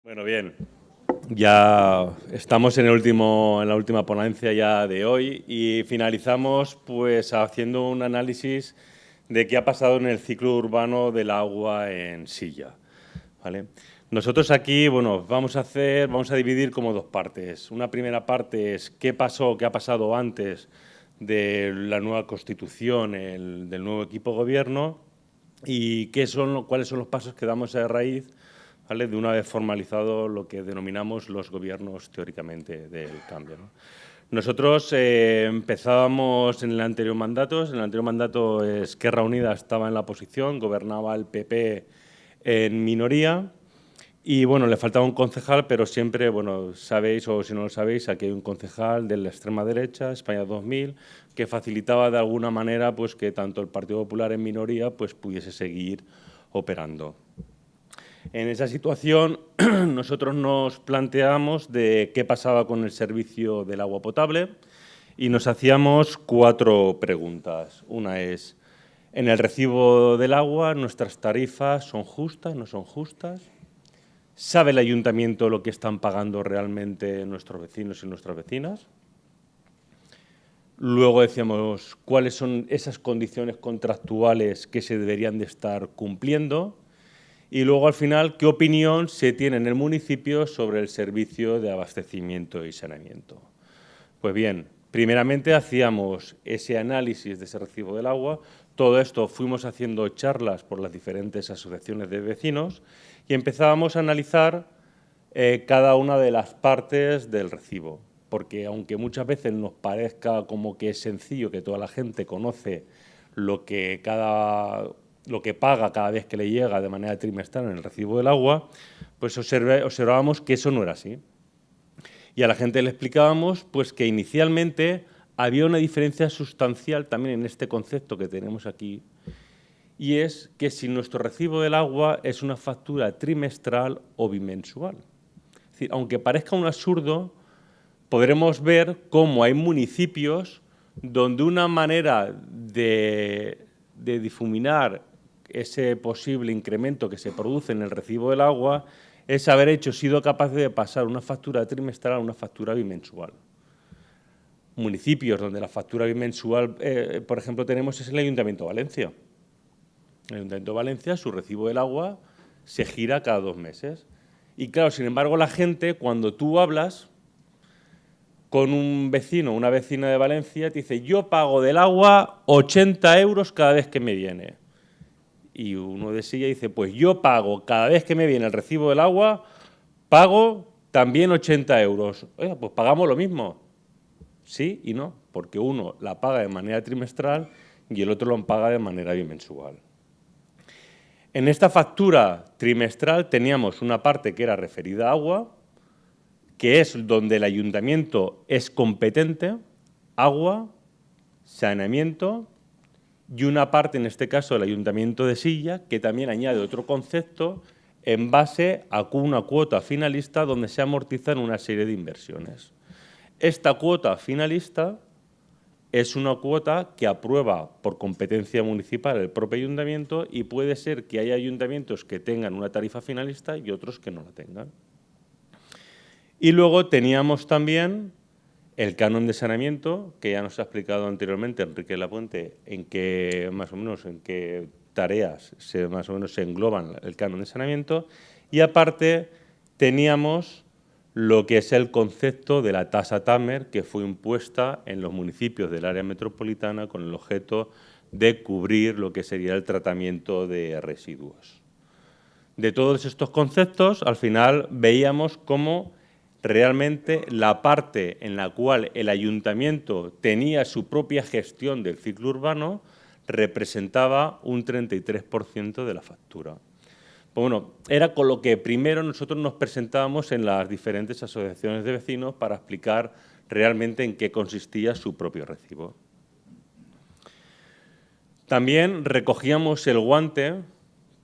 Bueno, bien, ya estamos en la última ponencia ya de hoy y finalizamos pues haciendo un análisis de qué ha pasado en el ciclo urbano del agua en Silla, ¿vale? Nosotros aquí, bueno, vamos a dividir como dos partes. Una primera parte es qué ha pasado antes de la nueva constitución, del nuevo equipo gobierno y cuáles son los pasos que damos a raíz, ¿vale?, de una vez formalizado lo que denominamos los gobiernos teóricamente del cambio, ¿no? Nosotros empezábamos en el anterior mandato. En el anterior mandato Esquerra Unida estaba en la oposición, gobernaba el PP en minoría y, bueno, le faltaba un concejal, pero siempre, bueno, sabéis, o si no lo sabéis, aquí hay un concejal de la extrema derecha, España 2000, que facilitaba de alguna manera pues que tanto el Partido Popular en minoría pues pudiese seguir operando. En esa situación nosotros nos planteamos de qué pasaba con el servicio del agua potable y nos hacíamos 4 preguntas. Una es, ¿en el recibo del agua nuestras tarifas son justas, no son justas? ¿Sabe el ayuntamiento lo que están pagando realmente nuestros vecinos y nuestras vecinas? Luego decíamos, ¿cuáles son esas condiciones contractuales que se deberían de estar cumpliendo? Y luego, al final, ¿qué opinión se tiene en el municipio sobre el servicio de abastecimiento y saneamiento? Pues bien, primeramente hacíamos ese análisis de ese recibo del agua. Todo esto fuimos haciendo charlas por las diferentes asociaciones de vecinos y empezábamos a analizar cada una de las partes del recibo. Porque aunque muchas veces nos parezca como que es sencillo, que toda la gente conoce lo que paga cada vez que le llega de manera trimestral en el recibo del agua, pues observábamos que eso no era así. Y a la gente le explicábamos pues, que inicialmente había una diferencia sustancial también en este concepto que tenemos aquí, y es que si nuestro recibo del agua es una factura trimestral o bimensual. Es decir, aunque parezca un absurdo, podremos ver cómo hay municipios donde una manera de difuminar ese posible incremento que se produce en el recibo del agua es haber sido capaz de pasar una factura trimestral a una factura bimensual. Municipios donde la factura bimensual, por ejemplo, tenemos es el Ayuntamiento de Valencia. El Ayuntamiento de Valencia, su recibo del agua se gira cada 2 meses. Y claro, sin embargo, la gente, cuando tú hablas con un vecino o una vecina de Valencia, te dice, yo pago del agua 80 euros cada vez que me viene. Y uno de Silla dice, pues yo pago, cada vez que me viene el recibo del agua, pago también 80 euros. Oiga, pues pagamos lo mismo. Sí y no, porque uno la paga de manera trimestral y el otro lo paga de manera bimensual. En esta factura trimestral teníamos una parte que era referida a agua, que es donde el ayuntamiento es competente, agua, saneamiento, y una parte, en este caso, del Ayuntamiento de Silla, que también añade otro concepto en base a una cuota finalista donde se amortizan una serie de inversiones. Esta cuota finalista es una cuota que aprueba por competencia municipal el propio ayuntamiento y puede ser que haya ayuntamientos que tengan una tarifa finalista y otros que no la tengan. Y luego teníamos también el canon de saneamiento, que ya nos ha explicado anteriormente Enrique Lapuente en qué tareas más o menos se engloban el canon de saneamiento, y aparte teníamos lo que es el concepto de la tasa Tamer, que fue impuesta en los municipios del área metropolitana con el objeto de cubrir lo que sería el tratamiento de residuos. De todos estos conceptos, al final veíamos cómo realmente la parte en la cual el ayuntamiento tenía su propia gestión del ciclo urbano representaba un 33% de la factura. Pues bueno, era con lo que primero nosotros nos presentábamos en las diferentes asociaciones de vecinos para explicar realmente en qué consistía su propio recibo. También recogíamos el guante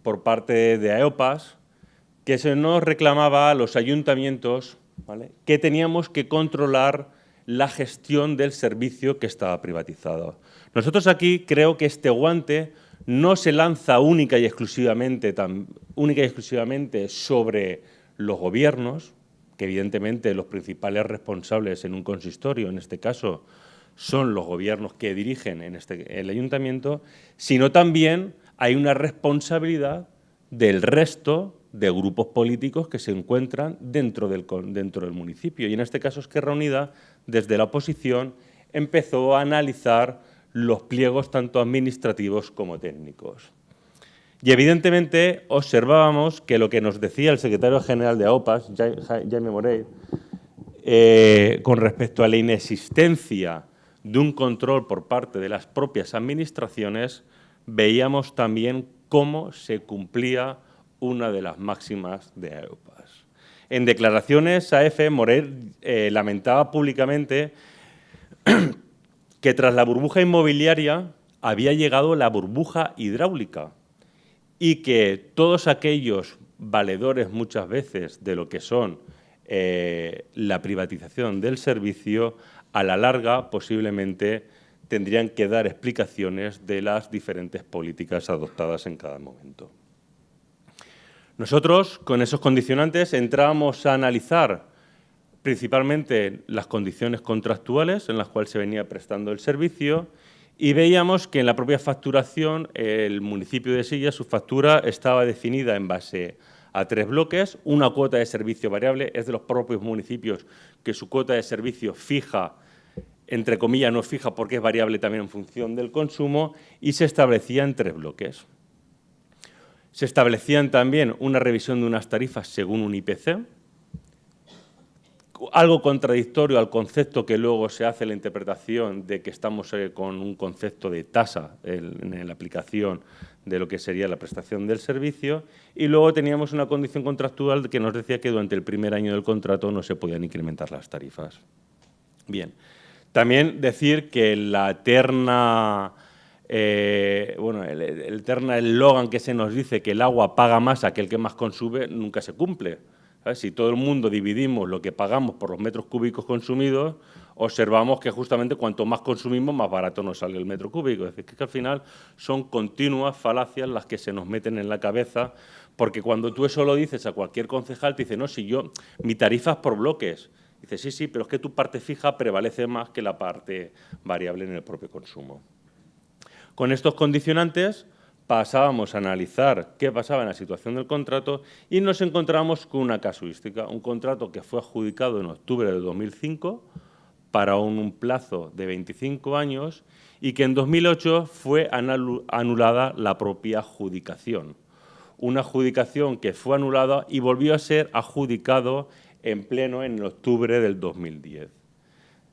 por parte de AEOPAS, que se nos reclamaba a los ayuntamientos, ¿vale?, que teníamos que controlar la gestión del servicio que estaba privatizado. Nosotros aquí creo que este guante no se lanza única y exclusivamente sobre los gobiernos, que evidentemente los principales responsables en un consistorio, en este caso, son los gobiernos que dirigen el ayuntamiento, sino también hay una responsabilidad del resto de grupos políticos que se encuentran dentro del municipio. Y en este caso Esquerra Unida, desde la oposición, empezó a analizar los pliegos tanto administrativos como técnicos. Y evidentemente observábamos que lo que nos decía el secretario general de AOPAS, Jaime Morell, con respecto a la inexistencia de un control por parte de las propias administraciones, veíamos también cómo se cumplía una de las máximas de AOPAS. En declaraciones a EFE, Morell lamentaba públicamente que tras la burbuja inmobiliaria había llegado la burbuja hidráulica y que todos aquellos valedores muchas veces de lo que son la privatización del servicio, a la larga posiblemente tendrían que dar explicaciones de las diferentes políticas adoptadas en cada momento. Nosotros, con esos condicionantes, entrábamos a analizar principalmente las condiciones contractuales en las cuales se venía prestando el servicio y veíamos que en la propia facturación el municipio de Silla, su factura estaba definida en base a 3 bloques, una cuota de servicio variable, es de los propios municipios que su cuota de servicio fija, entre comillas no fija porque es variable también en función del consumo, y se establecía en 3 bloques. Se establecían también una revisión de unas tarifas según un IPC, algo contradictorio al concepto que luego se hace la interpretación de que estamos con un concepto de tasa en la aplicación de lo que sería la prestación del servicio, y luego teníamos una condición contractual que nos decía que durante el primer año del contrato no se podían incrementar las tarifas. Bien, también decir que la eterna, el eterna eslogan que se nos dice que el agua paga más a aquel que más consume nunca se cumple. Si todo el mundo dividimos lo que pagamos por los metros cúbicos consumidos, observamos que justamente cuanto más consumimos, más barato nos sale el metro cúbico. Es decir, que al final son continuas falacias las que se nos meten en la cabeza, porque cuando tú eso lo dices a cualquier concejal, te dice, no, si mi tarifa es por bloques. Dice, sí, pero es que tu parte fija prevalece más que la parte variable en el propio consumo. Con estos condicionantes pasábamos a analizar qué pasaba en la situación del contrato y nos encontramos con una casuística, un contrato que fue adjudicado en octubre de 2005 para un plazo de 25 años y que en 2008 fue anulada la propia adjudicación. Una adjudicación que fue anulada y volvió a ser adjudicado en pleno en octubre del 2010.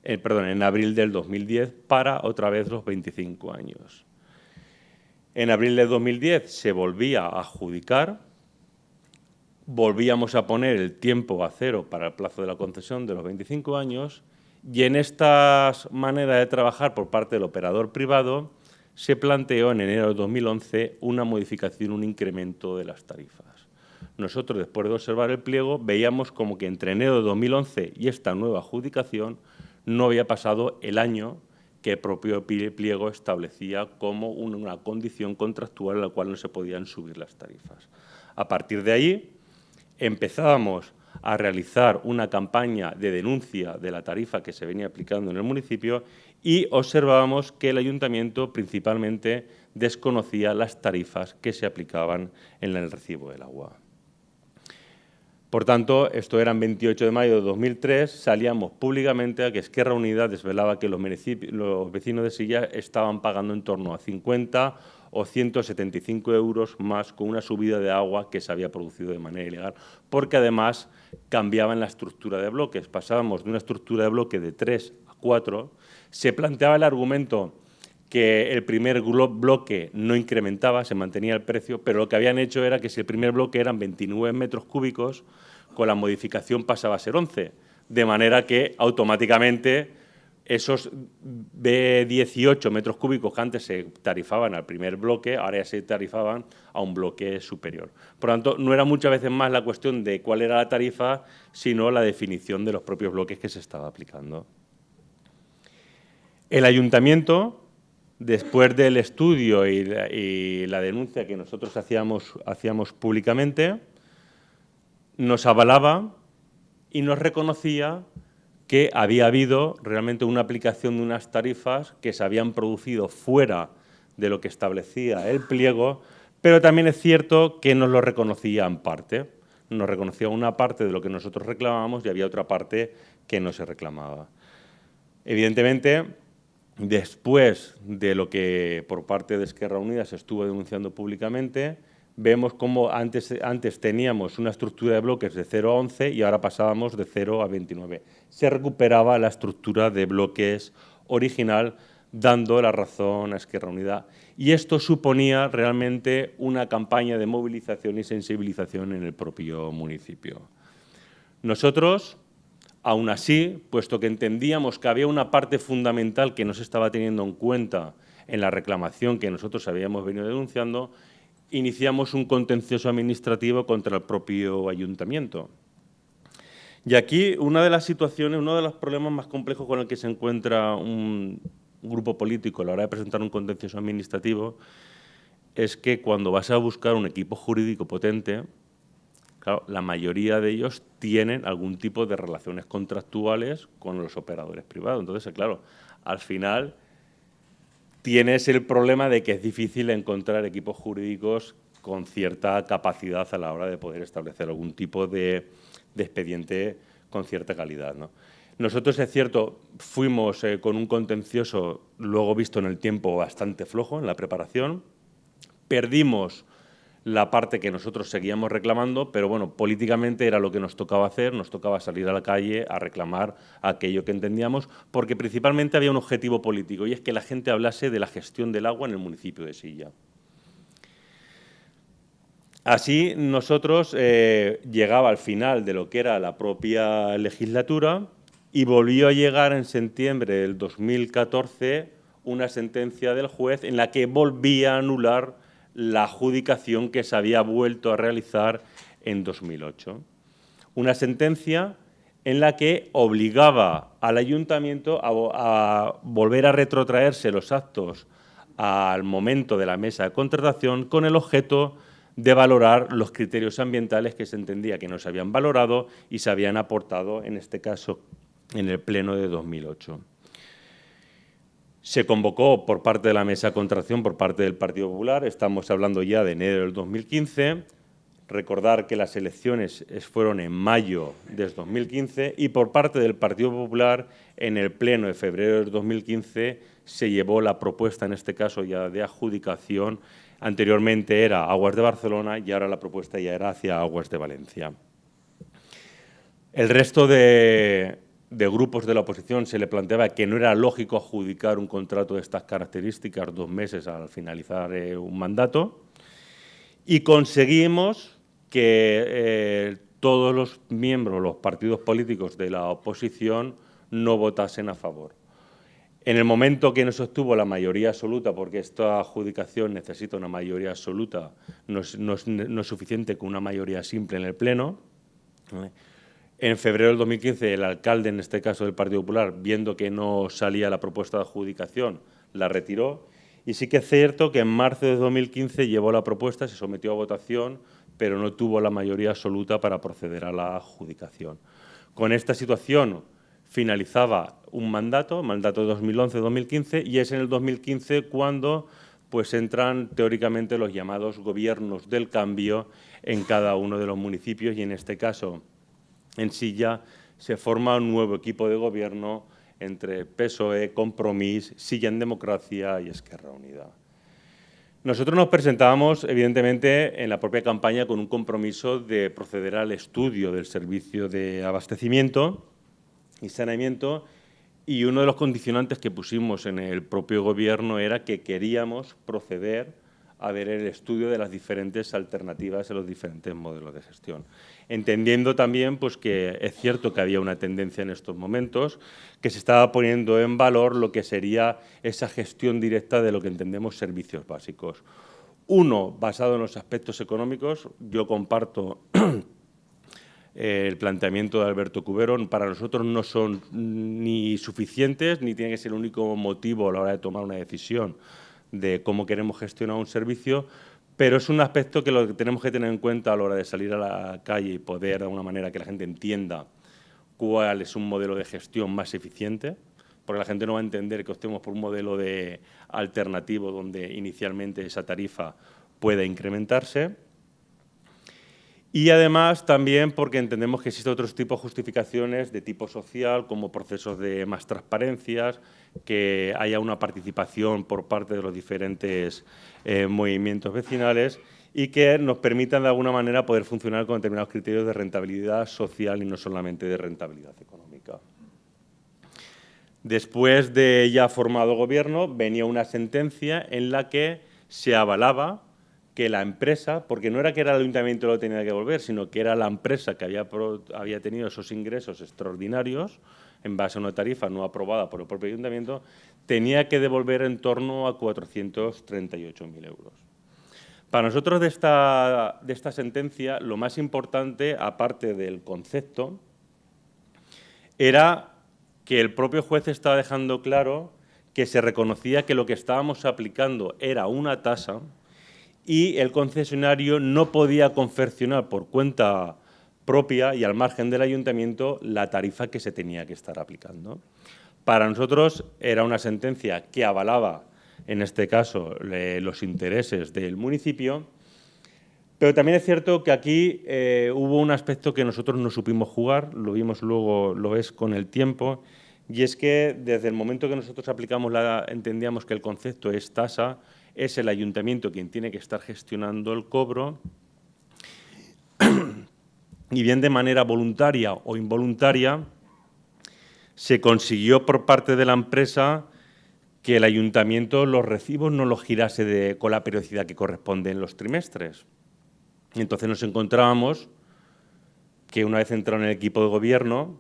En abril del 2010 para otra vez los 25 años. En abril de 2010 se volvía a adjudicar, volvíamos a poner el tiempo a cero para el plazo de la concesión de los 25 años y en esta manera de trabajar por parte del operador privado se planteó en enero de 2011 una modificación, un incremento de las tarifas. Nosotros, después de observar el pliego, veíamos como que entre enero de 2011 y esta nueva adjudicación no había pasado el año que el propio pliego establecía como una condición contractual en la cual no se podían subir las tarifas. A partir de ahí empezábamos a realizar una campaña de denuncia de la tarifa que se venía aplicando en el municipio y observábamos que el ayuntamiento principalmente desconocía las tarifas que se aplicaban en el recibo del agua. Por tanto, esto era el 28 de mayo de 2003, salíamos públicamente a que Esquerra Unida desvelaba que los vecinos de Silla estaban pagando en torno a 50 o 175 euros más con una subida de agua que se había producido de manera ilegal, porque además cambiaban la estructura de bloques. Pasábamos de una estructura de bloque de 3 a 4, se planteaba el argumento que el primer bloque no incrementaba, se mantenía el precio, pero lo que habían hecho era que si el primer bloque eran 29 metros cúbicos, con la modificación pasaba a ser 11, de manera que automáticamente esos 18 metros cúbicos que antes se tarifaban al primer bloque, ahora ya se tarifaban a un bloque superior. Por lo tanto, no era muchas veces más la cuestión de cuál era la tarifa, sino la definición de los propios bloques que se estaba aplicando. El ayuntamiento, después del estudio y la denuncia que nosotros hacíamos públicamente, nos avalaba y nos reconocía que había habido realmente una aplicación de unas tarifas que se habían producido fuera de lo que establecía el pliego, pero también es cierto que nos lo reconocía en parte. Nos reconocía una parte de lo que nosotros reclamábamos y había otra parte que no se reclamaba. Evidentemente, después de lo que por parte de Esquerra Unida se estuvo denunciando públicamente, vemos cómo antes teníamos una estructura de bloques de 0 a 11 y ahora pasábamos de 0 a 29. Se recuperaba la estructura de bloques original, dando la razón a Esquerra Unida. Y esto suponía realmente una campaña de movilización y sensibilización en el propio municipio. Nosotros, aún así, puesto que entendíamos que había una parte fundamental que no se estaba teniendo en cuenta en la reclamación que nosotros habíamos venido denunciando, iniciamos un contencioso administrativo contra el propio ayuntamiento. Y aquí una de las situaciones, uno de los problemas más complejos con el que se encuentra un grupo político a la hora de presentar un contencioso administrativo es que cuando vas a buscar un equipo jurídico potente, claro, la mayoría de ellos tienen algún tipo de relaciones contractuales con los operadores privados. Entonces, claro, al final tienes el problema de que es difícil encontrar equipos jurídicos con cierta capacidad a la hora de poder establecer algún tipo de expediente con cierta calidad, ¿no? Nosotros, es cierto, fuimos con un contencioso, luego visto en el tiempo, bastante flojo en la preparación. Perdimos la parte que nosotros seguíamos reclamando, pero bueno, políticamente era lo que nos tocaba hacer, nos tocaba salir a la calle a reclamar aquello que entendíamos, porque principalmente había un objetivo político, y es que la gente hablase de la gestión del agua en el municipio de Silla. Así, nosotros llegaba al final de lo que era la propia legislatura y volvió a llegar en septiembre del 2014 una sentencia del juez en la que volvía a anular la adjudicación que se había vuelto a realizar en 2008. Una sentencia en la que obligaba al ayuntamiento a volver a retrotraerse los actos al momento de la mesa de contratación con el objeto de valorar los criterios ambientales que se entendía que no se habían valorado y se habían aportado, en este caso, en el pleno de 2008. Se convocó por parte de la mesa de contratación, por parte del Partido Popular, estamos hablando ya de enero del 2015, recordar que las elecciones fueron en mayo de 2015 y por parte del Partido Popular, en el pleno de febrero del 2015, se llevó la propuesta, en este caso ya de adjudicación. Anteriormente era Aguas de Barcelona y ahora la propuesta ya era hacia Aguas de Valencia. El resto de grupos de la oposición se le planteaba que no era lógico adjudicar un contrato de estas características 2 meses al finalizar un mandato, y conseguimos que todos los miembros, los partidos políticos de la oposición no votasen a favor. En el momento que no se obtuvo la mayoría absoluta, porque esta adjudicación necesita una mayoría absoluta, no es suficiente con una mayoría simple en el Pleno, ¿vale? En febrero del 2015, el alcalde, en este caso del Partido Popular, viendo que no salía la propuesta de adjudicación, la retiró. Y sí que es cierto que en marzo de 2015 llevó la propuesta, se sometió a votación, pero no tuvo la mayoría absoluta para proceder a la adjudicación. Con esta situación finalizaba un mandato de 2011-2015, y es en el 2015 cuando pues entran teóricamente los llamados gobiernos del cambio en cada uno de los municipios, y en este caso en Silla se forma un nuevo equipo de gobierno entre PSOE, Compromís, Silla en Democracia y Esquerra Unida. Nosotros nos presentábamos, evidentemente, en la propia campaña con un compromiso de proceder al estudio del servicio de abastecimiento y saneamiento, y uno de los condicionantes que pusimos en el propio gobierno era que queríamos proceder a ver el estudio de las diferentes alternativas en los diferentes modelos de gestión. Entendiendo también pues, que es cierto que había una tendencia en estos momentos, que se estaba poniendo en valor lo que sería esa gestión directa de lo que entendemos servicios básicos. Uno, basado en los aspectos económicos, yo comparto el planteamiento de Alberto Cubero. Para nosotros no son ni suficientes, ni tiene que ser el único motivo a la hora de tomar una decisión de cómo queremos gestionar un servicio, pero es un aspecto que lo que tenemos que tener en cuenta a la hora de salir a la calle y poder, de alguna manera, que la gente entienda cuál es un modelo de gestión más eficiente, porque la gente no va a entender que optemos por un modelo alternativo donde inicialmente esa tarifa pueda incrementarse. Y además también porque entendemos que existen otros tipos de justificaciones de tipo social, como procesos de más transparencias, que haya una participación por parte de los diferentes movimientos vecinales y que nos permitan de alguna manera poder funcionar con determinados criterios de rentabilidad social y no solamente de rentabilidad económica. Después de ya formado gobierno, venía una sentencia en la que se avalaba que la empresa, porque no era que era el ayuntamiento que lo tenía que devolver, sino que era la empresa que había tenido esos ingresos extraordinarios en base a una tarifa no aprobada por el propio ayuntamiento, tenía que devolver en torno a 438.000 euros. Para nosotros de esta sentencia, lo más importante, aparte del concepto, era que el propio juez estaba dejando claro que se reconocía que lo que estábamos aplicando era una tasa y el concesionario no podía confeccionar por cuenta propia y al margen del ayuntamiento la tarifa que se tenía que estar aplicando. Para nosotros era una sentencia que avalaba, en este caso, los intereses del municipio, pero también es cierto que aquí hubo un aspecto que nosotros no supimos jugar, lo vimos luego, lo es con el tiempo, y es que desde el momento que nosotros aplicamos entendíamos que el concepto es tasa, es el ayuntamiento quien tiene que estar gestionando el cobro y bien de manera voluntaria o involuntaria se consiguió por parte de la empresa que el ayuntamiento los recibos no los girase con la periodicidad que corresponde en los trimestres. Y entonces nos encontrábamos que una vez entrado en el equipo de gobierno,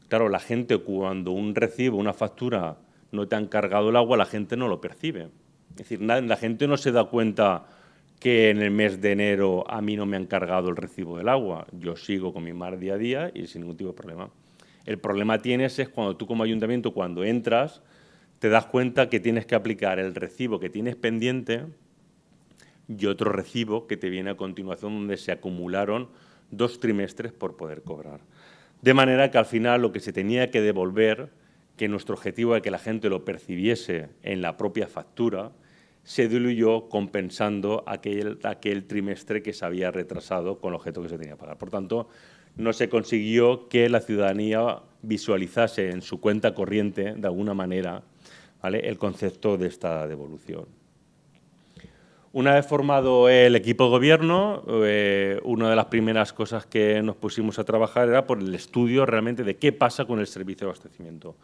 claro, la gente cuando un recibo, una factura no te han cargado el agua, la gente no lo percibe. Es decir, la gente no se da cuenta que en el mes de enero a mí no me han cargado el recibo del agua. Yo sigo con mi mar día a día y sin ningún tipo de problema. El problema tienes es cuando tú como ayuntamiento, cuando entras, te das cuenta que tienes que aplicar el recibo que tienes pendiente y otro recibo que te viene a continuación donde se acumularon 2 trimestres por poder cobrar. De manera que al final lo que se tenía que devolver, que nuestro objetivo era que la gente lo percibiese en la propia factura, se diluyó compensando aquel trimestre que se había retrasado con el objeto que se tenía que pagar. Por tanto, no se consiguió que la ciudadanía visualizase en su cuenta corriente, de alguna manera, ¿vale?, el concepto de esta devolución. Una vez formado el equipo de gobierno, una de las primeras cosas que nos pusimos a trabajar era por el estudio realmente de qué pasa con el servicio de abastecimiento.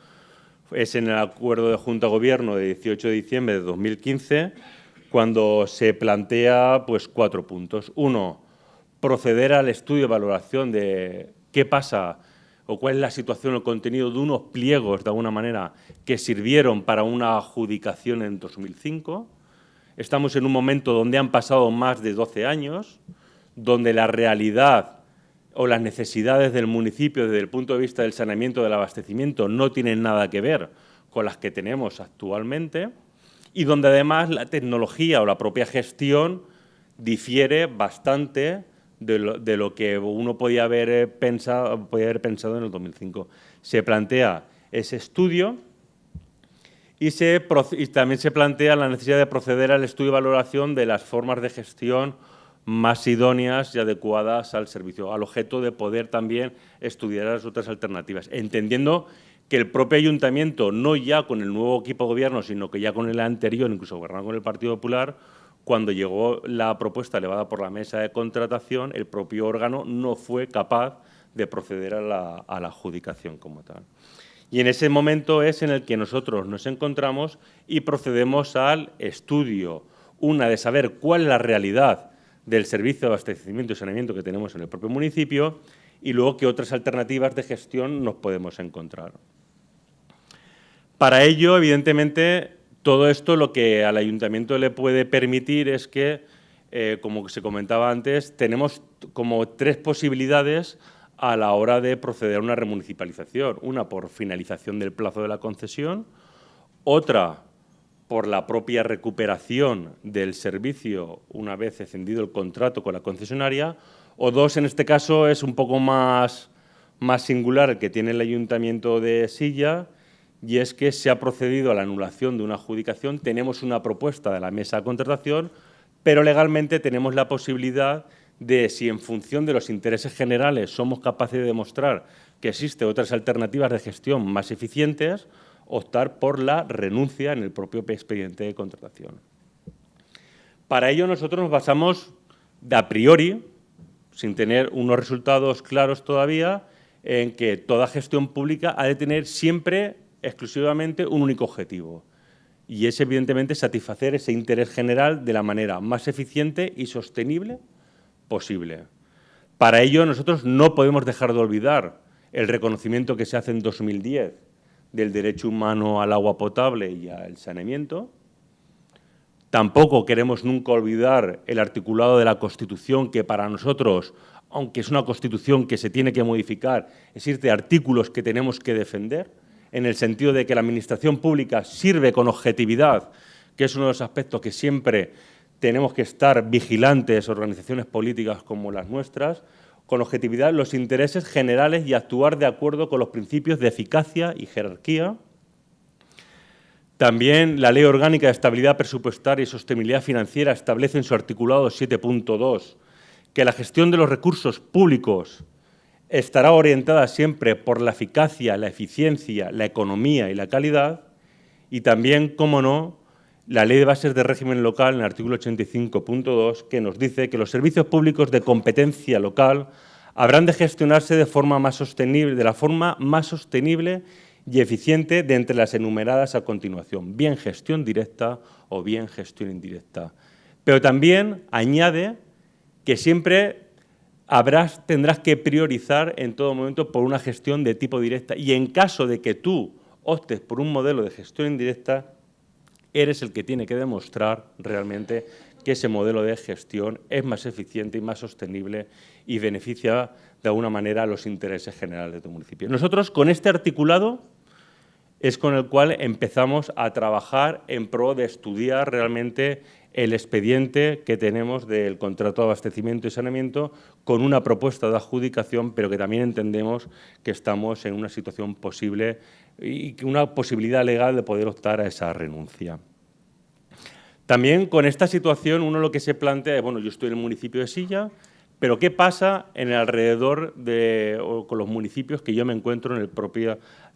Es en el acuerdo de Junta de Gobierno de 18 de diciembre de 2015 cuando se plantea 4 puntos. 1, proceder al estudio de valoración de qué pasa o cuál es la situación o el contenido de unos pliegos, de alguna manera, que sirvieron para una adjudicación en 2005. Estamos en un momento donde han pasado más de 12 años, donde la realidad o las necesidades del municipio desde el punto de vista del saneamiento, del abastecimiento, no tienen nada que ver con las que tenemos actualmente y donde además la tecnología o la propia gestión difiere bastante de lo que uno podía haber pensado en el 2005. Se plantea ese estudio y también se plantea la necesidad de proceder al estudio y valoración de las formas de gestión más idóneas y adecuadas al servicio, al objeto de poder también estudiar las otras alternativas, entendiendo que el propio ayuntamiento, no ya con el nuevo equipo de gobierno, sino que ya con el anterior, incluso gobernado con el Partido Popular, cuando llegó la propuesta elevada por la mesa de contratación, el propio órgano no fue capaz de proceder a la adjudicación como tal. Y en ese momento es en el que nosotros nos encontramos y procedemos al estudio, una de saber cuál es la realidad del servicio de abastecimiento y saneamiento que tenemos en el propio municipio y luego qué otras alternativas de gestión nos podemos encontrar. Para ello, evidentemente, todo esto lo que al ayuntamiento le puede permitir es que, como se comentaba antes, tenemos como 3 posibilidades a la hora de proceder a una remunicipalización. Una por finalización del plazo de la concesión, otra por la propia recuperación del servicio una vez extendido el contrato con la concesionaria, o dos, en este caso, es un poco más singular el que tiene el Ayuntamiento de Silla, y es que se ha procedido a la anulación de una adjudicación, tenemos una propuesta de la mesa de contratación, pero legalmente tenemos la posibilidad de, si en función de los intereses generales somos capaces de demostrar que existen otras alternativas de gestión más eficientes, optar por la renuncia en el propio expediente de contratación. Para ello nosotros nos basamos de a priori, sin tener unos resultados claros todavía, en que toda gestión pública ha de tener siempre exclusivamente un único objetivo, y es evidentemente satisfacer ese interés general de la manera más eficiente y sostenible posible. Para ello nosotros no podemos dejar de olvidar el reconocimiento que se hace en 2010 del derecho humano al agua potable y al saneamiento. Tampoco queremos nunca olvidar el articulado de la Constitución, que para nosotros, aunque es una Constitución que se tiene que modificar, existen artículos que tenemos que defender, en el sentido de que la Administración pública sirve con objetividad, que es uno de los aspectos que siempre tenemos que estar vigilantes, organizaciones políticas como las nuestras, con objetividad los intereses generales y actuar de acuerdo con los principios de eficacia y jerarquía. También la Ley Orgánica de Estabilidad Presupuestaria y Sostenibilidad Financiera establece en su articulado 7.2 que la gestión de los recursos públicos estará orientada siempre por la eficacia, la eficiencia, la economía y la calidad, y también, cómo no, la Ley de Bases de Régimen Local, en el artículo 85.2, que nos dice que los servicios públicos de competencia local habrán de gestionarse de la forma más sostenible y eficiente de entre las enumeradas a continuación, bien gestión directa o bien gestión indirecta. Pero también añade que siempre tendrás que priorizar en todo momento por una gestión de tipo directa, y en caso de que tú optes por un modelo de gestión indirecta, eres el que tiene que demostrar realmente que ese modelo de gestión es más eficiente y más sostenible y beneficia de alguna manera a los intereses generales de tu municipio. Nosotros, con este articulado, es con el cual empezamos a trabajar en pro de estudiar realmente el expediente que tenemos del contrato de abastecimiento y saneamiento, con una propuesta de adjudicación, pero que también entendemos que estamos en una situación posible y una posibilidad legal de poder optar a esa renuncia. También con esta situación uno lo que se plantea es, bueno, yo estoy en el municipio de Silla, pero ¿qué pasa en el alrededor o con los municipios que yo me encuentro en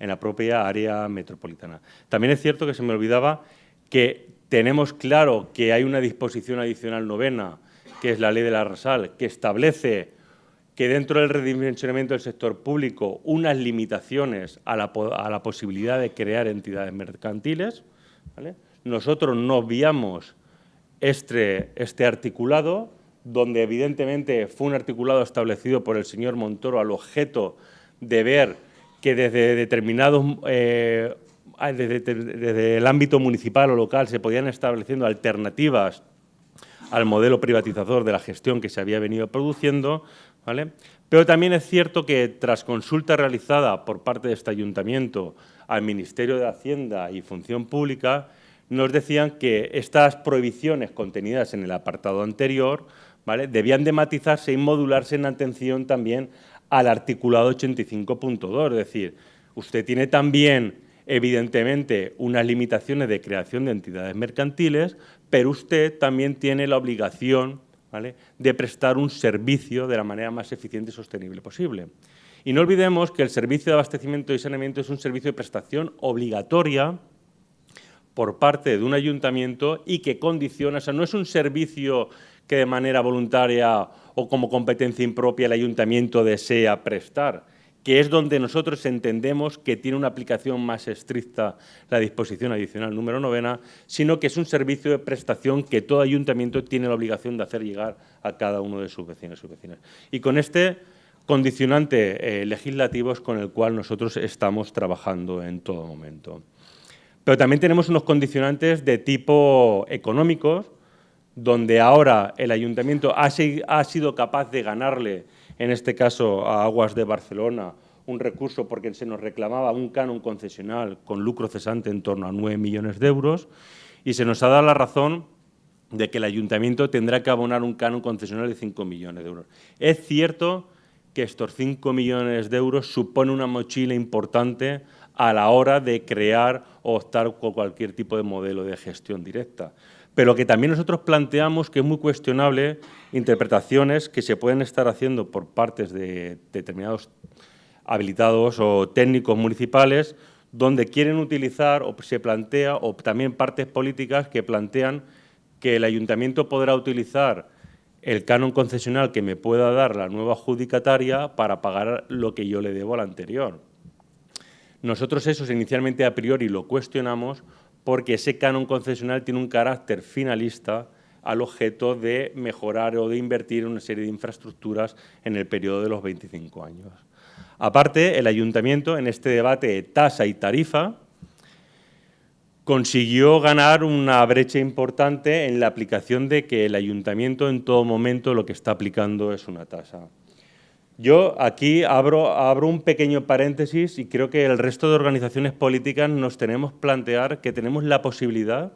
la propia área metropolitana? También es cierto que se me olvidaba que tenemos claro que hay una disposición adicional 9ª, que es la Ley de la Rasal, que establece que dentro del redimensionamiento del sector público unas limitaciones a la posibilidad de crear entidades mercantiles, ¿vale? Nosotros no obviamos este articulado, donde evidentemente fue un articulado establecido por el señor Montoro al objeto de ver que desde determinados desde el ámbito municipal o local se podían estableciendo alternativas al modelo privatizador de la gestión que se había venido produciendo, ¿vale? Pero también es cierto que tras consulta realizada por parte de este ayuntamiento al Ministerio de Hacienda y Función Pública, nos decían que estas prohibiciones contenidas en el apartado anterior, ¿vale?, debían de matizarse y modularse en atención también al articulado 85.2, es decir, usted tiene también evidentemente unas limitaciones de creación de entidades mercantiles, pero usted también tiene la obligación, ¿vale?, de prestar un servicio de la manera más eficiente y sostenible posible. Y no olvidemos que el servicio de abastecimiento y saneamiento es un servicio de prestación obligatoria por parte de un ayuntamiento y que condiciona, o sea, no es un servicio que de manera voluntaria o como competencia impropia el ayuntamiento desea prestar, que es donde nosotros entendemos que tiene una aplicación más estricta la disposición adicional número 9ª, sino que es un servicio de prestación que todo ayuntamiento tiene la obligación de hacer llegar a cada uno de sus vecinos y sus vecinas. Y con este condicionante legislativo es con el cual nosotros estamos trabajando en todo momento. Pero también tenemos unos condicionantes de tipo económicos, donde ahora el ayuntamiento ha sido capaz de ganarle, en este caso a Aguas de Barcelona, un recurso porque se nos reclamaba un canon concesional con lucro cesante en torno a 9 millones de euros, y se nos ha dado la razón de que el ayuntamiento tendrá que abonar un canon concesional de 5 millones de euros. Es cierto que estos 5 millones de euros supone una mochila importante a la hora de crear o optar por cualquier tipo de modelo de gestión directa. Pero que también nosotros planteamos que es muy cuestionable interpretaciones que se pueden estar haciendo por partes de determinados habilitados o técnicos municipales, donde quieren utilizar o se plantea, o también partes políticas que plantean que el ayuntamiento podrá utilizar el canon concesional que me pueda dar la nueva adjudicataria para pagar lo que yo le debo al anterior. Nosotros eso inicialmente a priori lo cuestionamos porque ese canon concesional tiene un carácter finalista al objeto de mejorar o de invertir en una serie de infraestructuras en el periodo de los 25 años. Aparte, el ayuntamiento, en este debate de tasa y tarifa, consiguió ganar una brecha importante en la aplicación de que el ayuntamiento en todo momento lo que está aplicando es una tasa. Yo aquí abro un pequeño paréntesis y creo que el resto de organizaciones políticas nos tenemos que plantear que tenemos la posibilidad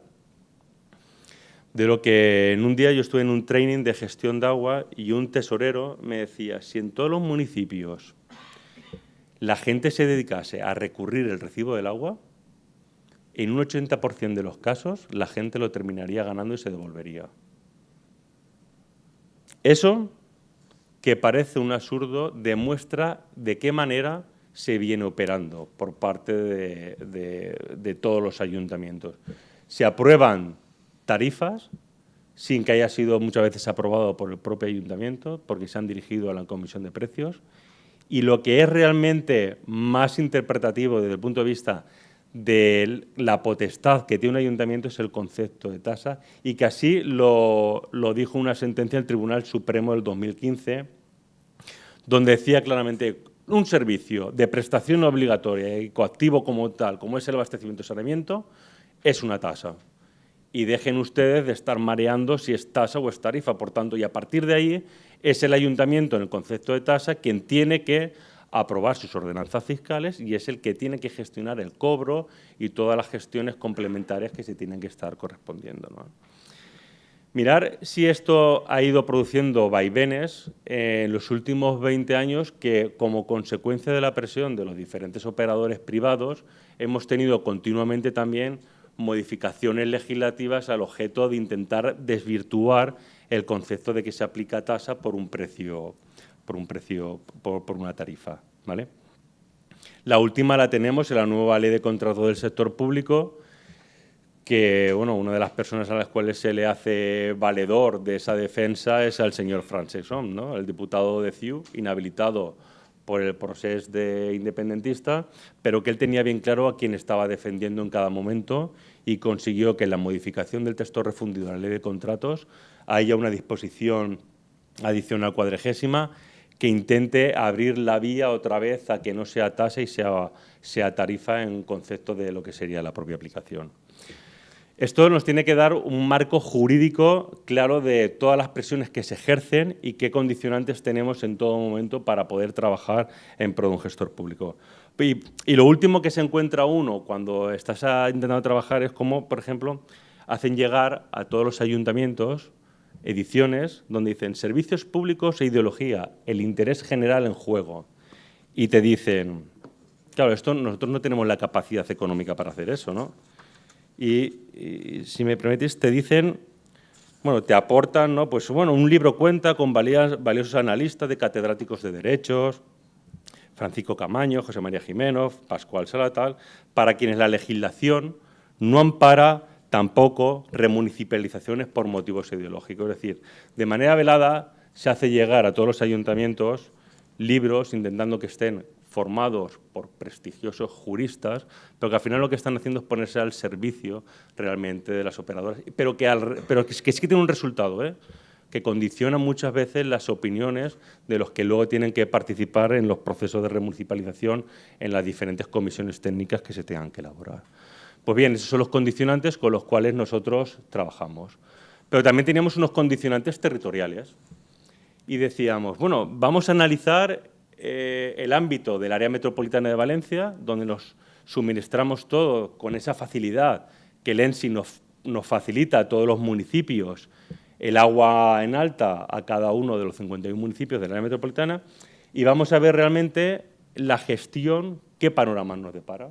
de lo que en un día yo estuve en un training de gestión de agua y un tesorero me decía, si en todos los municipios la gente se dedicase a recurrir el recibo del agua, en un 80% de los casos la gente lo terminaría ganando y se devolvería. Eso, que parece un absurdo, demuestra de qué manera se viene operando por parte de todos los ayuntamientos. Se aprueban tarifas sin que haya sido muchas veces aprobado por el propio ayuntamiento, porque se han dirigido a la Comisión de Precios, y lo que es realmente más interpretativo desde el punto de vista de la potestad que tiene un ayuntamiento es el concepto de tasa, y que así lo dijo una sentencia del Tribunal Supremo del 2015, donde decía claramente un servicio de prestación obligatoria y coactivo como tal, como es el abastecimiento y saneamiento, es una tasa. Y dejen ustedes de estar mareando si es tasa o es tarifa. Por tanto, y a partir de ahí es el ayuntamiento en el concepto de tasa quien tiene que aprobar sus ordenanzas fiscales y es el que tiene que gestionar el cobro y todas las gestiones complementarias que se tienen que estar correspondiendo, ¿no? Mirar si esto ha ido produciendo vaivenes en los últimos 20 años que, como consecuencia de la presión de los diferentes operadores privados, hemos tenido continuamente también modificaciones legislativas al objeto de intentar desvirtuar el concepto de que se aplica tasa por una tarifa, ¿vale? La última la tenemos en la nueva Ley de Contratos del Sector Público, que bueno, una de las personas a las cuales se le hace valedor de esa defensa es al señor Francesc Homs, ¿no? El diputado de CiU, inhabilitado por el proceso de independentista, pero que él tenía bien claro a quién estaba defendiendo en cada momento y consiguió que en la modificación del texto refundido de la Ley de Contratos haya una disposición adicional 40ª que intente abrir la vía otra vez a que no sea tasa y sea tarifa en concepto de lo que sería la propia aplicación. Esto nos tiene que dar un marco jurídico claro de todas las presiones que se ejercen y qué condicionantes tenemos en todo momento para poder trabajar en pro de un gestor público. Y lo último que se encuentra uno cuando estás intentando trabajar es cómo, por ejemplo, hacen llegar a todos los ayuntamientos ediciones donde dicen servicios públicos e ideología, el interés general en juego. Y te dicen, claro, nosotros no tenemos la capacidad económica para hacer eso, ¿no? Y si me permitís, te dicen, bueno, te aportan, ¿no? Pues bueno, un libro cuenta con valiosos analistas de catedráticos de Derechos, Francisco Camaño, José María Jiménez, Pascual Salatal, para quienes la legislación no ampara tampoco remunicipalizaciones por motivos ideológicos. Es decir, de manera velada se hace llegar a todos los ayuntamientos libros intentando que estén formados por prestigiosos juristas, pero que al final lo que están haciendo es ponerse al servicio realmente de las operadoras, pero que sí que tiene un resultado, que condiciona muchas veces las opiniones de los que luego tienen que participar en los procesos de remunicipalización en las diferentes comisiones técnicas que se tengan que elaborar. Pues bien, esos son los condicionantes con los cuales nosotros trabajamos. Pero también teníamos unos condicionantes territoriales y decíamos, bueno, vamos a analizar el ámbito del área metropolitana de Valencia, donde nos suministramos todo con esa facilidad que el ENSI nos facilita a todos los municipios el agua en alta a cada uno de los 51 municipios del área metropolitana y vamos a ver realmente la gestión, qué panorama nos depara.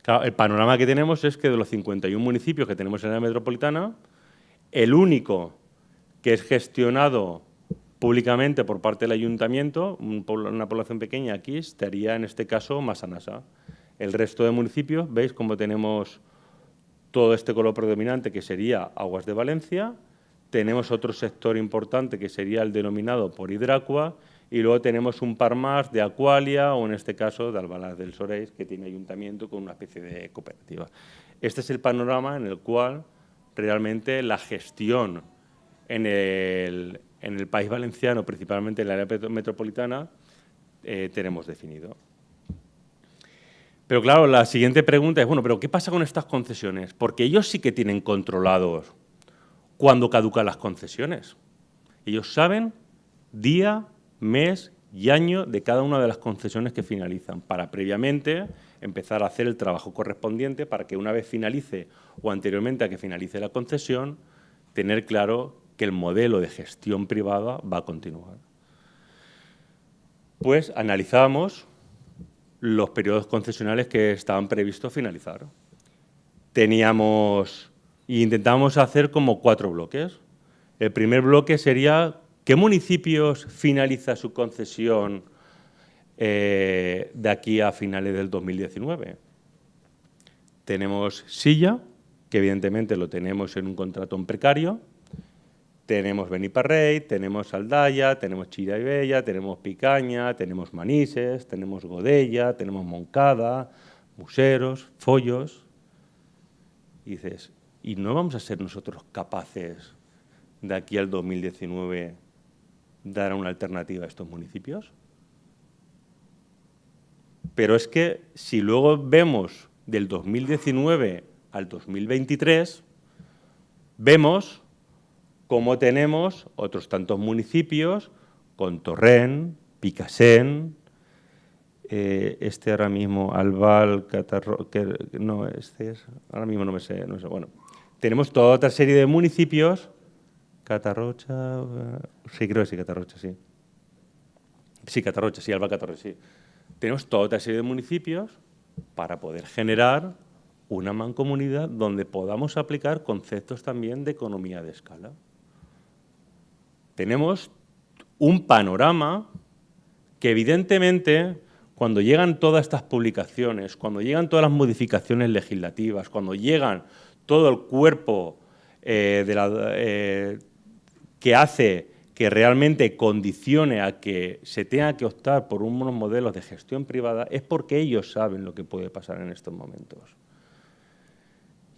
Claro, el panorama que tenemos es que de los 51 municipios que tenemos en la área metropolitana, el único que es gestionado públicamente por parte del ayuntamiento, una población pequeña aquí, estaría en este caso Massanassa. El resto de municipios, veis cómo tenemos todo este color predominante que sería Aguas de Valencia, tenemos otro sector importante que sería el denominado por Hidracua y luego tenemos un par más de Aqualia o en este caso de Albalás del Soreix que tiene ayuntamiento con una especie de cooperativa. Este es el panorama en el cual realmente la gestión en el País Valenciano, principalmente en el área metropolitana, tenemos definido. Pero claro, la siguiente pregunta es, bueno, ¿pero qué pasa con estas concesiones? Porque ellos sí que tienen controlados cuándo caducan las concesiones. Ellos saben día, mes y año de cada una de las concesiones que finalizan, para previamente empezar a hacer el trabajo correspondiente para que una vez finalice o anteriormente a que finalice la concesión, tener claro que el modelo de gestión privada va a continuar. Pues analizábamos los periodos concesionales que estaban previstos finalizar. Teníamos e intentábamos hacer como 4 bloques. El primer bloque sería ¿qué municipios finaliza su concesión de aquí a finales del 2019? Tenemos Silla, que evidentemente lo tenemos en un contrato en precario. Tenemos Beniparrey, tenemos Aldaya, tenemos Chira y Bella, tenemos Picaña, tenemos Manises, tenemos Godella, tenemos Moncada, Museros, Follos. Y dices, ¿y no vamos a ser nosotros capaces de aquí al 2019 dar una alternativa a estos municipios? Pero es que si luego vemos del 2019 al 2023, vemos cómo tenemos otros tantos municipios con Torrent, Picassent, este ahora mismo, Albal, no, este es, ahora mismo no me sé, bueno, tenemos toda otra serie de municipios, Catarrocha, sí, creo que sí, Catarrocha, sí. Sí, Catarrocha, sí, Alba Catarrocha, sí. Tenemos toda otra serie de municipios para poder generar una mancomunidad donde podamos aplicar conceptos también de economía de escala. Tenemos un panorama que evidentemente cuando llegan todas estas publicaciones, cuando llegan todas las modificaciones legislativas, cuando llegan todo el cuerpo que hace que realmente condicione a que se tenga que optar por unos modelos de gestión privada, es porque ellos saben lo que puede pasar en estos momentos.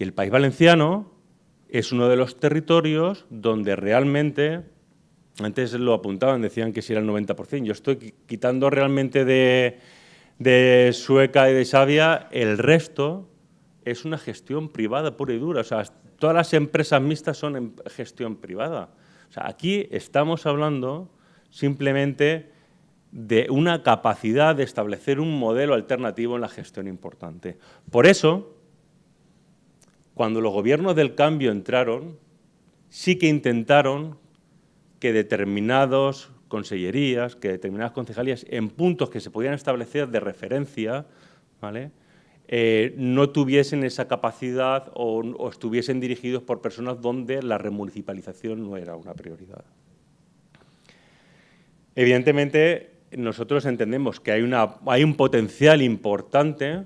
Y el País Valenciano es uno de los territorios donde realmente, antes lo apuntaban, decían que si era el 90%, yo estoy quitando realmente de Sueca y de Xàbia, el resto es una gestión privada pura y dura. O sea, todas las empresas mixtas son en gestión privada. O sea, aquí estamos hablando simplemente de una capacidad de establecer un modelo alternativo en la gestión importante. Por eso, cuando los gobiernos del cambio entraron, sí que intentaron que determinadas consellerías, que determinadas concejalías, en puntos que se podían establecer de referencia, ¿vale?, no tuviesen esa capacidad o estuviesen dirigidos por personas donde la remunicipalización no era una prioridad. Evidentemente, nosotros entendemos que hay un potencial importante,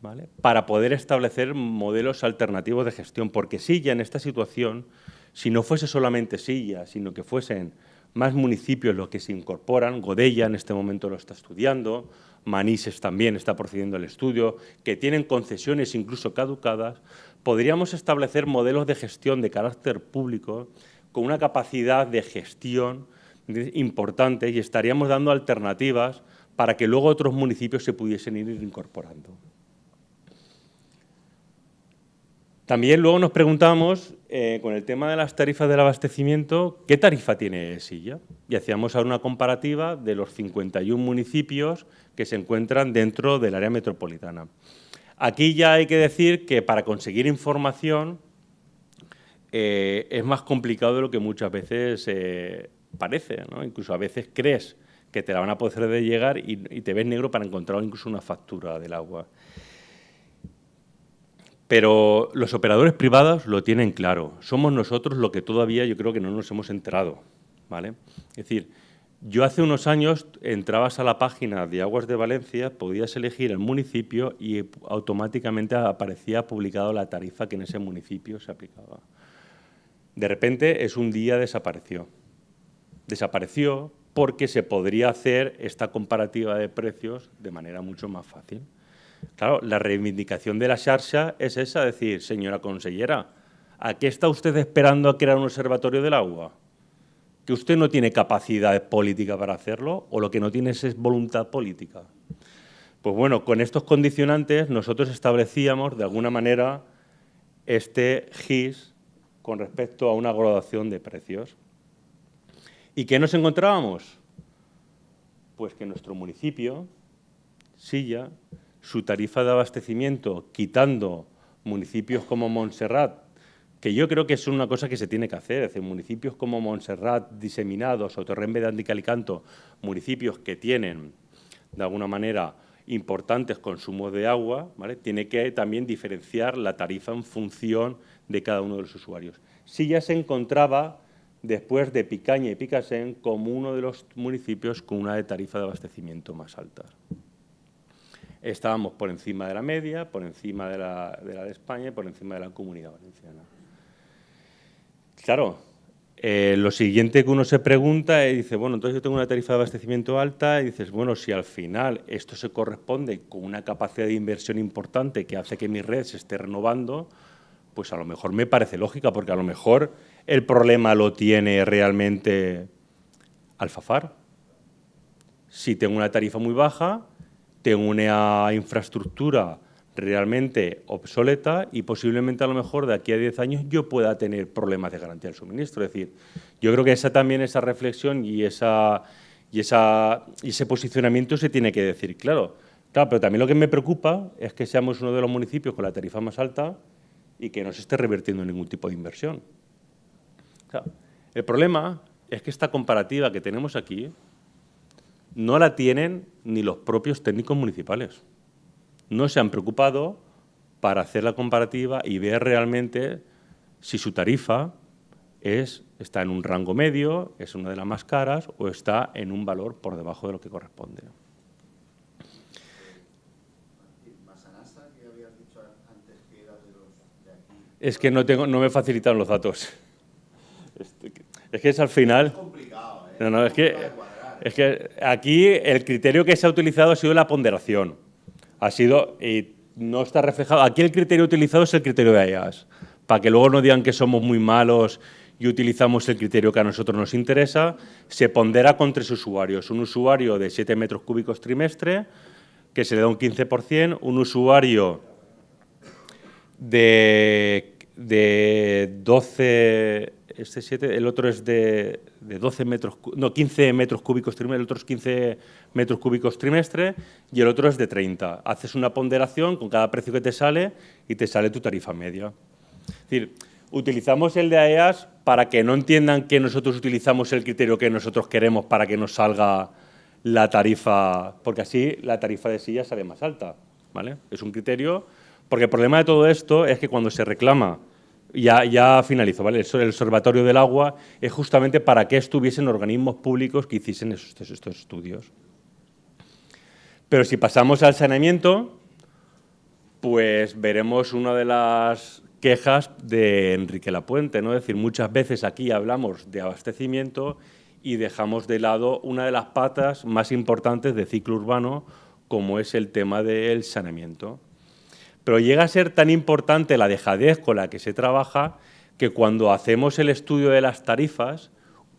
¿vale?, para poder establecer modelos alternativos de gestión, porque Silla en esta situación, si no fuese solamente Silla, sino que fuesen más municipios los que se incorporan, Godella en este momento lo está estudiando, Manises también está procediendo al estudio, que tienen concesiones incluso caducadas, podríamos establecer modelos de gestión de carácter público con una capacidad de gestión importante y estaríamos dando alternativas para que luego otros municipios se pudiesen ir incorporando. También luego nos preguntamos, con el tema de las tarifas del abastecimiento, ¿qué tarifa tiene Silla? Y hacíamos ahora una comparativa de los 51 municipios que se encuentran dentro del área metropolitana. Aquí ya hay que decir que para conseguir información, es más complicado de lo que muchas veces parece, ¿no? Incluso a veces crees que te la van a poder de llegar y te ves negro para encontrar incluso una factura del agua. Pero los operadores privados lo tienen claro. Somos nosotros lo que todavía yo creo que no nos hemos enterado, ¿vale? Es decir, yo hace unos años entrabas a la página de Aguas de Valencia, podías elegir el municipio y automáticamente aparecía publicado la tarifa que en ese municipio se aplicaba. De repente, un día desapareció. Desapareció porque se podría hacer esta comparativa de precios de manera mucho más fácil. Claro, la reivindicación de la xarxa es esa, decir, señora consellera, ¿a qué está usted esperando a crear un observatorio del agua? ¿Que usted no tiene capacidad política para hacerlo o lo que no tiene es voluntad política? Pues bueno, con estos condicionantes nosotros establecíamos de alguna manera este GIS con respecto a una graduación de precios. ¿Y qué nos encontrábamos? Pues que nuestro municipio, Silla, su tarifa de abastecimiento, quitando municipios como Montserrat, que yo creo que es una cosa que se tiene que hacer, es decir, municipios como Montserrat, Diseminados o Torrent de Alicanto, municipios que tienen, de alguna manera, importantes consumos de agua, ¿vale? Tiene que también diferenciar la tarifa en función de cada uno de los usuarios. Silla se encontraba, después de Picaña y Picassent, como uno de los municipios con una tarifa de abastecimiento más alta. Estábamos por encima de la media, por encima de la de España y por encima de la Comunidad Valenciana. Claro, lo siguiente que uno se pregunta es, dice, bueno, entonces yo tengo una tarifa de abastecimiento alta y dices, bueno, si al final esto se corresponde con una capacidad de inversión importante que hace que mi red se esté renovando, pues a lo mejor me parece lógica, porque a lo mejor el problema lo tiene realmente Alfafar. Si tengo una tarifa muy baja, tengo una infraestructura realmente obsoleta y posiblemente a lo mejor de aquí a 10 años yo pueda tener problemas de garantía del suministro. Es decir, yo creo que esa reflexión y ese posicionamiento se tiene que decir claro. Claro, pero también lo que me preocupa es que seamos uno de los municipios con la tarifa más alta y que no se esté revirtiendo en ningún tipo de inversión. Claro, el problema es que esta comparativa que tenemos aquí no la tienen ni los propios técnicos municipales. No se han preocupado para hacer la comparativa y ver realmente si su tarifa está en un rango medio, es una de las más caras o está en un valor por debajo de lo que corresponde. Masanasa, que habías dicho antes que era de los de aquí. Es que no me facilitan los datos. Es que es al final. Es complicado, ¿eh? No, es que aquí el criterio que se ha utilizado ha sido la ponderación. Y no está reflejado. Aquí el criterio utilizado es el criterio de AEAS, para que luego no digan que somos muy malos y utilizamos el criterio que a nosotros nos interesa. Se pondera con 3 usuarios. Un usuario de 7 metros cúbicos trimestre, que se le da un 15%, un usuario de 12, el otro es de 12 metros, no, 15 metros cúbicos trimestre, el otro es 15 metros cúbicos trimestre y el otro es de 30. Haces una ponderación con cada precio que te sale y te sale tu tarifa media. Es decir, utilizamos el de AEAS para que no entiendan que nosotros utilizamos el criterio que nosotros queremos para que nos salga la tarifa, porque así la tarifa de Silla sale más alta, ¿vale? Es un criterio, porque el problema de todo esto es que cuando se reclama, ya finalizo, ¿vale? El Observatorio del Agua es justamente para que estuviesen organismos públicos que hiciesen estos estudios. Pero si pasamos al saneamiento, pues veremos una de las quejas de Enrique Lapuente, ¿no? Es decir, muchas veces aquí hablamos de abastecimiento y dejamos de lado una de las patas más importantes del ciclo urbano, como es el tema del saneamiento. Pero llega a ser tan importante la dejadez con la que se trabaja que cuando hacemos el estudio de las tarifas,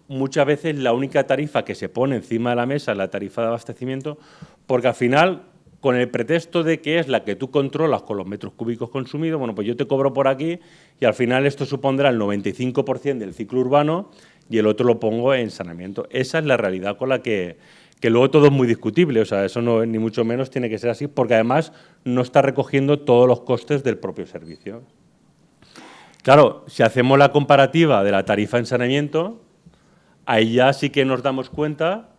muchas veces la única tarifa que se pone encima de la mesa es la tarifa de abastecimiento, porque al final, con el pretexto de que es la que tú controlas con los metros cúbicos consumidos, bueno, pues yo te cobro por aquí y al final esto supondrá el 95% del ciclo urbano y el otro lo pongo en saneamiento. Esa es la realidad con la que luego todo es muy discutible, o sea, eso no, ni mucho menos tiene que ser así, porque además no está recogiendo todos los costes del propio servicio. Claro, si hacemos la comparativa de la tarifa en saneamiento, ahí ya sí que nos damos cuenta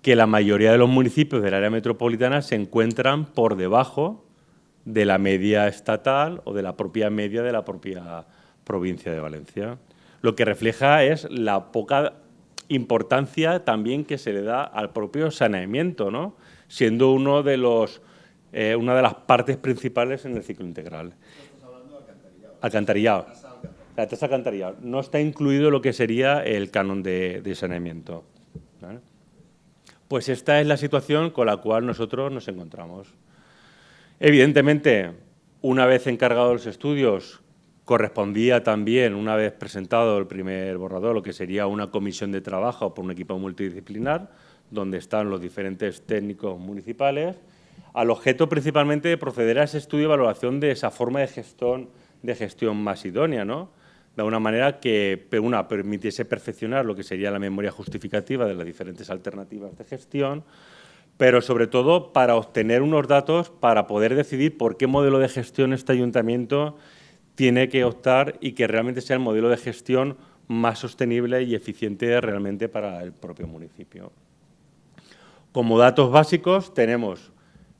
que la mayoría de los municipios del área metropolitana se encuentran por debajo de la media estatal o de la propia media de la propia provincia de Valencia. Lo que refleja es la poca importancia también que se le da al propio saneamiento, ¿no? Siendo una de las partes principales en el ciclo integral. Estás hablando de alcantarillado. Alcantarillado. La tasa de alcantarillado. No está incluido lo que sería el canon de saneamiento, ¿vale? Pues esta es la situación con la cual nosotros nos encontramos. Evidentemente, una vez encargados los estudios, correspondía también, una vez presentado el primer borrador, lo que sería una comisión de trabajo por un equipo multidisciplinar, donde están los diferentes técnicos municipales, al objeto principalmente de proceder a ese estudio y valoración de esa forma de gestión más idónea, ¿no? De una manera que permitiese perfeccionar lo que sería la memoria justificativa de las diferentes alternativas de gestión, pero sobre todo para obtener unos datos para poder decidir por qué modelo de gestión este ayuntamiento tiene que optar y que realmente sea el modelo de gestión más sostenible y eficiente realmente para el propio municipio. Como datos básicos tenemos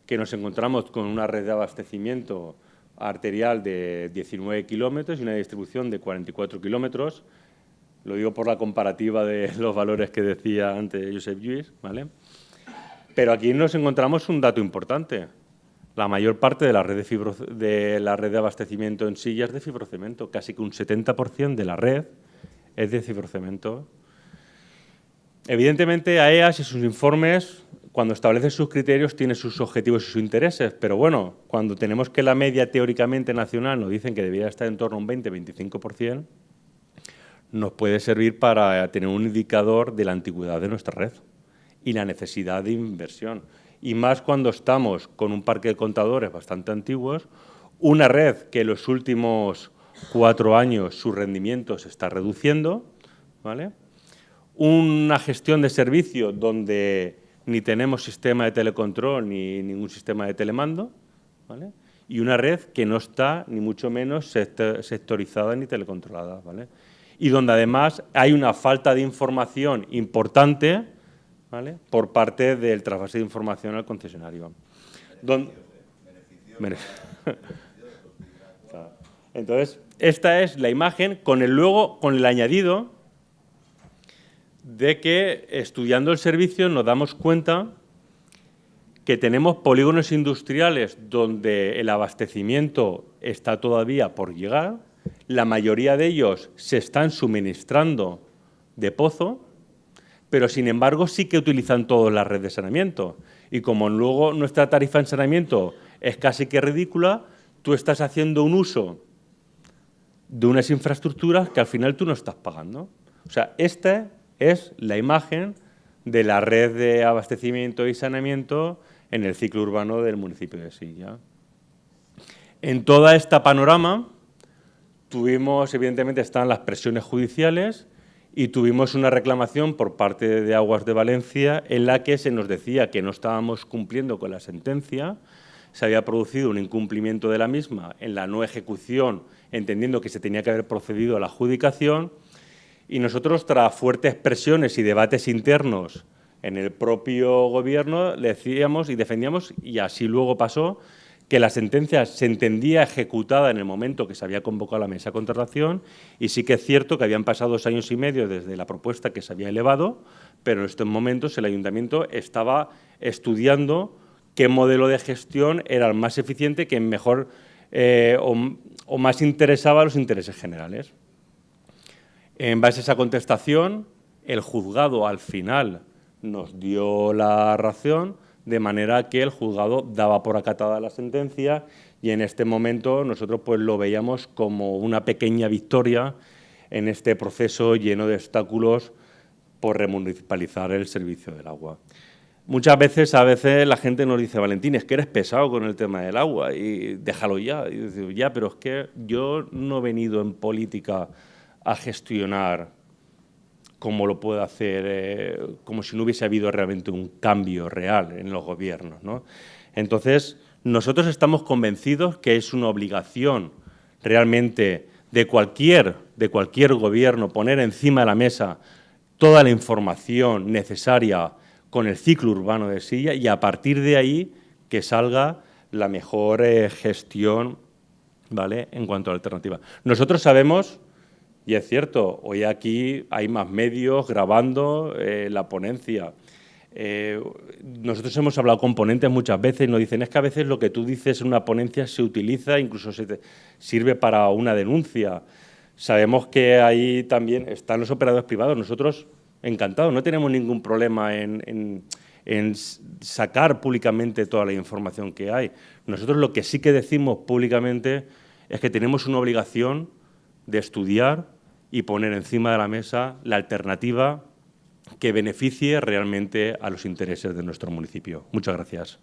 que nos encontramos con una red de abastecimiento arterial de 19 kilómetros y una distribución de 44 kilómetros. Lo digo por la comparativa de los valores que decía antes Josep Lluís, ¿vale? Pero aquí nos encontramos un dato importante. La mayor parte de la red de abastecimiento en sí ya es de fibrocemento. Casi que un 70% de la red es de fibrocemento. Evidentemente, AEAS y sus informes, cuando establece sus criterios, tiene sus objetivos y sus intereses. Pero bueno, cuando tenemos que la media teóricamente nacional nos dicen que debería estar en torno a un 20-25%, nos puede servir para tener un indicador de la antigüedad de nuestra red y la necesidad de inversión. Y más cuando estamos con un parque de contadores bastante antiguos, una red que en los últimos 4 años su rendimiento se está reduciendo, ¿vale? Una gestión de servicio donde ni tenemos sistema de telecontrol ni ningún sistema de telemando, ¿vale? Y una red que no está ni mucho menos sectorizada ni telecontrolada, ¿vale? Y donde además hay una falta de información importante, ¿vale?, por parte del trasvase de información al concesionario. Entonces, esta es la imagen con el añadido de que estudiando el servicio nos damos cuenta que tenemos polígonos industriales donde el abastecimiento está todavía por llegar, la mayoría de ellos se están suministrando de pozo, pero sin embargo sí que utilizan toda la red de saneamiento. Y como luego nuestra tarifa en saneamiento es casi que ridícula, tú estás haciendo un uso de unas infraestructuras que al final tú no estás pagando. O sea, esta es la imagen de la red de abastecimiento y saneamiento en el ciclo urbano del municipio de Silla. En toda esta panorama tuvimos, evidentemente, están las presiones judiciales y tuvimos una reclamación por parte de Aguas de Valencia en la que se nos decía que no estábamos cumpliendo con la sentencia, se había producido un incumplimiento de la misma en la no ejecución, entendiendo que se tenía que haber procedido a la adjudicación, y nosotros, tras fuertes presiones y debates internos en el propio Gobierno, le decíamos y defendíamos, y así luego pasó, que la sentencia se entendía ejecutada en el momento que se había convocado la mesa de contratación, y sí que es cierto que habían pasado 2 años y medio desde la propuesta que se había elevado, pero en estos momentos el Ayuntamiento estaba estudiando qué modelo de gestión era el más eficiente, que mejor o más interesaba a los intereses generales. En base a esa contestación, el juzgado al final nos dio la razón, de manera que el juzgado daba por acatada la sentencia y en este momento nosotros pues lo veíamos como una pequeña victoria en este proceso lleno de obstáculos por remunicipalizar el servicio del agua. Muchas veces, la gente nos dice, Valentín, es que eres pesado con el tema del agua y déjalo ya. Y yo digo, ya, pero es que yo no he venido en política a gestionar como lo puede hacer, como si no hubiese habido realmente un cambio real en los gobiernos, ¿no? Entonces, nosotros estamos convencidos que es una obligación realmente de cualquier gobierno, poner encima de la mesa toda la información necesaria con el ciclo urbano de Silla y a partir de ahí que salga la mejor gestión, ¿vale?, en cuanto a la alternativa. Nosotros sabemos, y es cierto, hoy aquí hay más medios grabando la ponencia. Nosotros hemos hablado con ponentes muchas veces y nos dicen es que a veces lo que tú dices en una ponencia se utiliza, incluso sirve para una denuncia. Sabemos que ahí también están los operadores privados. Nosotros, encantados, no tenemos ningún problema en sacar públicamente toda la información que hay. Nosotros lo que sí que decimos públicamente es que tenemos una obligación de estudiar y poner encima de la mesa la alternativa que beneficie realmente a los intereses de nuestro municipio. Muchas gracias.